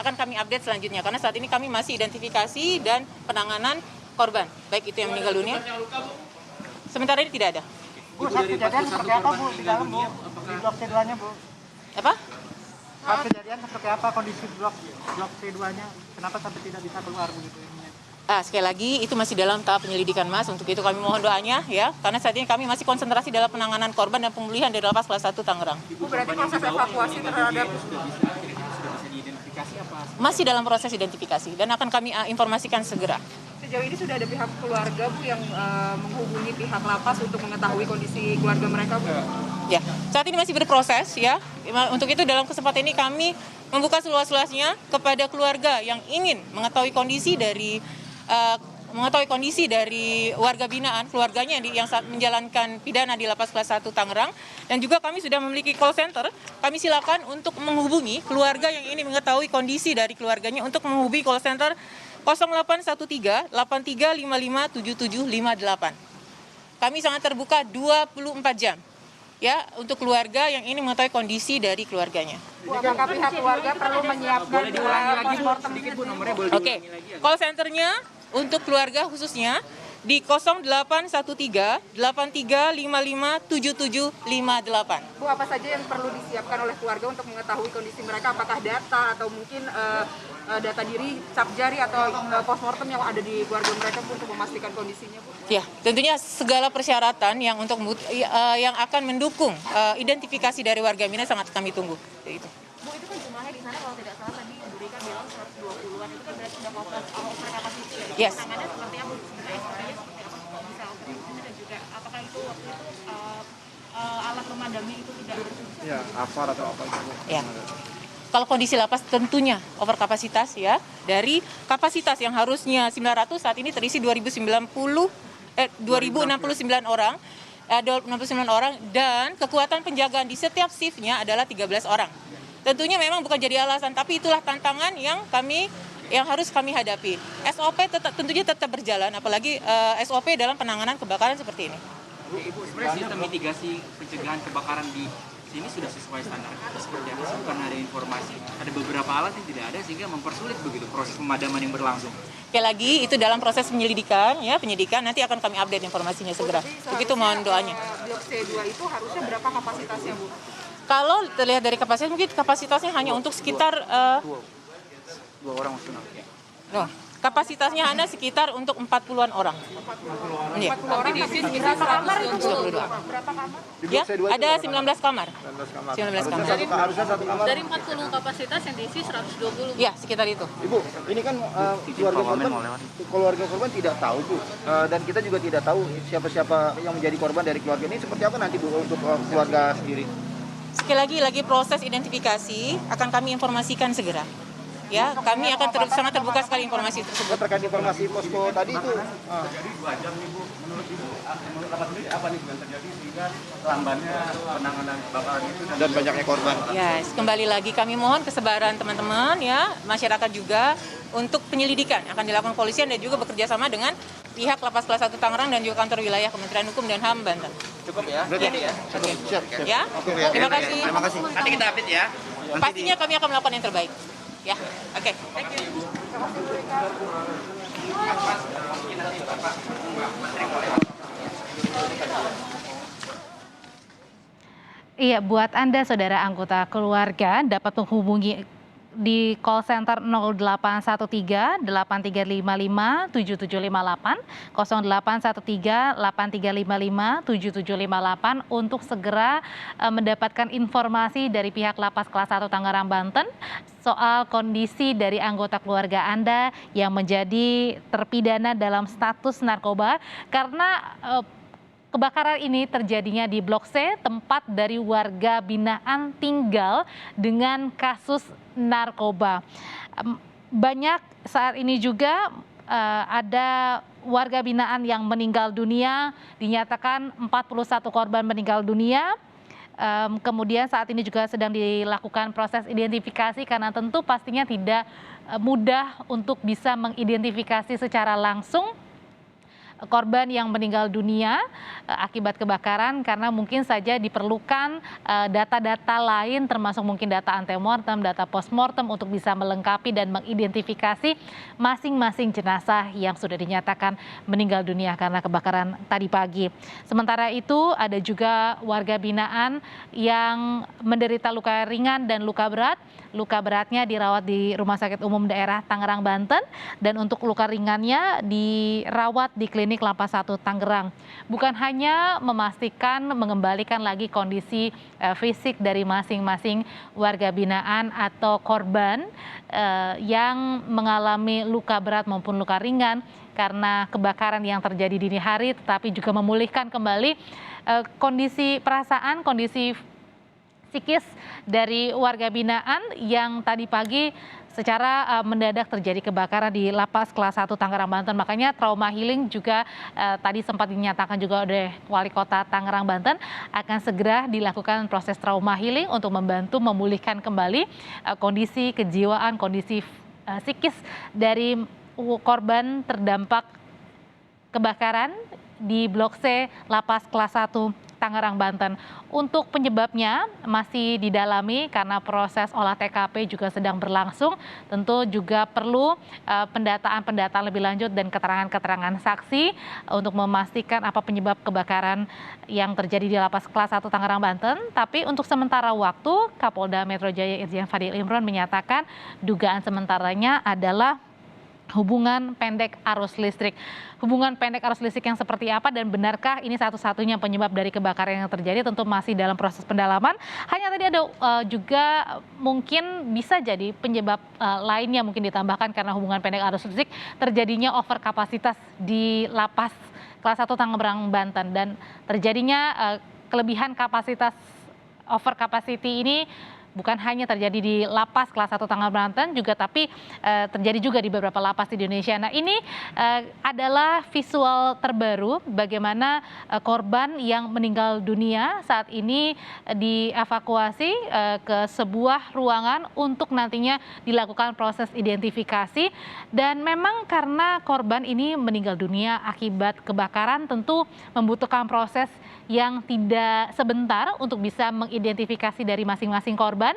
akan kami update selanjutnya. Karena saat ini kami masih identifikasi dan penanganan korban, baik itu yang meninggal dunia. Sementara ini tidak ada. Bu, saat kejadian seperti apa, Bu, di dalam, Bu? Di blok C2-nya, Bu? Apa? Saat kejadian seperti apa kondisi blok C2-nya? Kenapa sampai tidak bisa keluar begitu? Sekali lagi itu masih dalam tahap penyelidikan, Mas. Untuk itu kami mohon doanya ya, karena saat ini kami masih konsentrasi dalam penanganan korban dan pemulihan dari lapas kelas 1 Tangerang. Bu, berarti proses evakuasi terhadap Masih dalam proses identifikasi dan akan kami informasikan segera. sejauh ini sudah ada pihak keluarga, Bu, yang menghubungi pihak lapas untuk mengetahui kondisi keluarga mereka, Bu? Ya, saat ini masih berproses ya. Untuk itu dalam kesempatan ini kami membuka seluas-luasnya kepada keluarga yang ingin mengetahui kondisi dari warga binaan, keluarganya yang saat menjalankan pidana di Lapas Kelas 1 Tangerang. Dan juga kami sudah memiliki call center, kami silakan untuk menghubungi keluarga yang ingin mengetahui kondisi dari keluarganya untuk menghubungi call center 0813 8355 7758. Kami sangat terbuka 24 jam ya untuk keluarga yang ingin mengetahui kondisi dari keluarganya. Bu, apakah pihak keluarga perlu menyiapkan Sedikit, Bu, nomornya boleh Oke, call centernya untuk keluarga khususnya di 0813 8355 7758. Bu, apa saja yang perlu disiapkan oleh keluarga untuk mengetahui kondisi mereka? Apakah data atau mungkin data diri, cap jari atau postmortem yang ada di keluarga mereka, Bu, untuk memastikan kondisinya, Bu? Ya, tentunya segala persyaratan yang yang akan mendukung identifikasi dari warga binaan sangat kami tunggu. Itu. Bu, itu kan jumlahnya di sana kalau tidak salah tadi Bu Rika bilang 120-an, itu kan berarti sudah over capacity. Yes. Penanganannya seperti apa, Bu? Sebenarnya SOP-nya seperti apa kalau bisa over capacity, dan juga apakah itu waktu itu alat pemadamnya itu tidak berfungsi? Ya, AVAR atau apa itu, Bu? Ya. Kalau kondisi lapas tentunya over kapasitas ya. Dari kapasitas yang harusnya 900 saat ini terisi 2069 orang. 69 orang dan kekuatan penjagaan di setiap shiftnya adalah 13 orang. Tentunya memang bukan jadi alasan, tapi itulah tantangan yang harus kami hadapi. SOP tentunya tetap berjalan, apalagi SOP dalam penanganan kebakaran seperti ini. Ibu, sebenarnya sistem mitigasi pencegahan kebakaran di sini sudah sesuai standar seperti apa sih? Karena ada informasi, ada beberapa alat yang tidak ada sehingga mempersulit begitu proses pemadaman yang berlangsung. Sekali lagi itu dalam proses penyidikan nanti akan kami update informasinya segera. Begitu mohon doanya. Blok C2 itu harusnya berapa kapasitasnya, Bu? Kalau terlihat dari kapasitas, mungkin kapasitasnya hanya untuk sekitar Dua orang maksudnya. kapasitasnya hanya sekitar untuk 40-an orang. 40 Iya. orang, tapi berapa kamar itu, Bu? 22. Berapa kamar? Ya, ada 19 kamar. 19 kamar. Harusnya satu kamar. Dari 40 kapasitas yang diisi 120. Ya, sekitar itu. Ibu, ini kan keluarga korban tidak tahu, Bu. Dan kita juga tidak tahu siapa-siapa yang menjadi korban dari keluarga ini. Seperti apa nanti, Bu, untuk keluarga sendiri? Sekali lagi proses identifikasi akan kami informasikan segera. Ya, kami akan sangat terbuka sekali informasi tersebut. Terkait informasi posko tadi itu, Jadi 2 jam nih, Bu. Menurut Bapak sendiri apa nih yang terjadi sehingga lambannya penanganan kebakaran itu dan banyaknya korban. Yes, kembali lagi kami mohon kesabaran teman-teman ya, masyarakat juga untuk penyelidikan akan dilakukan polisian dan juga bekerja sama dengan pihak Lapas Kelas 1 Tangerang dan juga kantor wilayah Kementerian Hukum dan HAM Banten. Cukup ya? Berarti Ya. siap. Ya, terima kasih. Terima kasih. Nanti kita update ya. Pastinya kami akan melakukan yang terbaik. Ya, oke. Iya, buat Anda saudara anggota keluarga dapat menghubungi di call center 0813 8355 7758 0813 8355 7758 untuk segera mendapatkan informasi dari pihak Lapas Kelas 1 Tangerang Banten soal kondisi dari anggota keluarga Anda yang menjadi terpidana dalam status narkoba karena kebakaran ini terjadinya di Blok C, tempat dari warga binaan tinggal dengan kasus narkoba. Banyak saat ini juga ada warga binaan yang meninggal dunia, dinyatakan 41 korban meninggal dunia. Kemudian saat ini juga sedang dilakukan proses identifikasi karena tentu pastinya tidak mudah untuk bisa mengidentifikasi secara langsung korban yang meninggal dunia akibat kebakaran karena mungkin saja diperlukan data-data lain termasuk mungkin data antemortem, data postmortem untuk bisa melengkapi dan mengidentifikasi masing-masing jenazah yang sudah dinyatakan meninggal dunia karena kebakaran tadi pagi. Sementara itu ada juga warga binaan yang menderita luka ringan dan luka berat. Luka beratnya dirawat di Rumah Sakit Umum Daerah Tangerang, Banten, dan untuk luka ringannya dirawat di Klinik Lapas 1 Tangerang. Bukan hanya memastikan mengembalikan lagi kondisi fisik dari masing-masing warga binaan atau korban yang mengalami luka berat maupun luka ringan karena kebakaran yang terjadi dini hari, tetapi juga memulihkan kembali kondisi perasaan, kondisi psikis dari warga binaan yang tadi pagi secara mendadak terjadi kebakaran di Lapas Kelas 1 Tangerang, Banten. Makanya trauma healing juga tadi sempat dinyatakan juga oleh Wali Kota Tangerang, Banten akan segera dilakukan proses trauma healing untuk membantu memulihkan kembali kondisi kejiwaan, kondisi psikis dari korban terdampak kebakaran di Blok C Lapas Kelas 1 Tangerang, Banten. Untuk penyebabnya masih didalami karena proses olah TKP juga sedang berlangsung. Tentu juga perlu pendataan lebih lanjut dan keterangan-keterangan saksi untuk memastikan apa penyebab kebakaran yang terjadi di Lapas Kelas 1 Tangerang, Banten. Tapi untuk sementara waktu, Kapolda Metro Jaya Irjen Fadil Imron menyatakan dugaan sementaranya adalah hubungan pendek arus listrik. Hubungan pendek arus listrik yang seperti apa dan benarkah ini satu-satunya penyebab dari kebakaran yang terjadi tentu masih dalam proses pendalaman. Hanya tadi ada juga mungkin bisa jadi penyebab lainnya mungkin ditambahkan karena hubungan pendek arus listrik terjadinya over kapasitas di Lapas Kelas 1 Tangerang, Banten, dan terjadinya kelebihan kapasitas over capacity ini bukan hanya terjadi di Lapas Kelas 1 Tangerang, Banten juga, tapi terjadi juga di beberapa lapas di Indonesia. Nah, ini adalah visual terbaru bagaimana korban yang meninggal dunia saat ini dievakuasi ke sebuah ruangan untuk nantinya dilakukan proses identifikasi. Dan memang karena korban ini meninggal dunia akibat kebakaran tentu membutuhkan proses yang tidak sebentar untuk bisa mengidentifikasi dari masing-masing korban.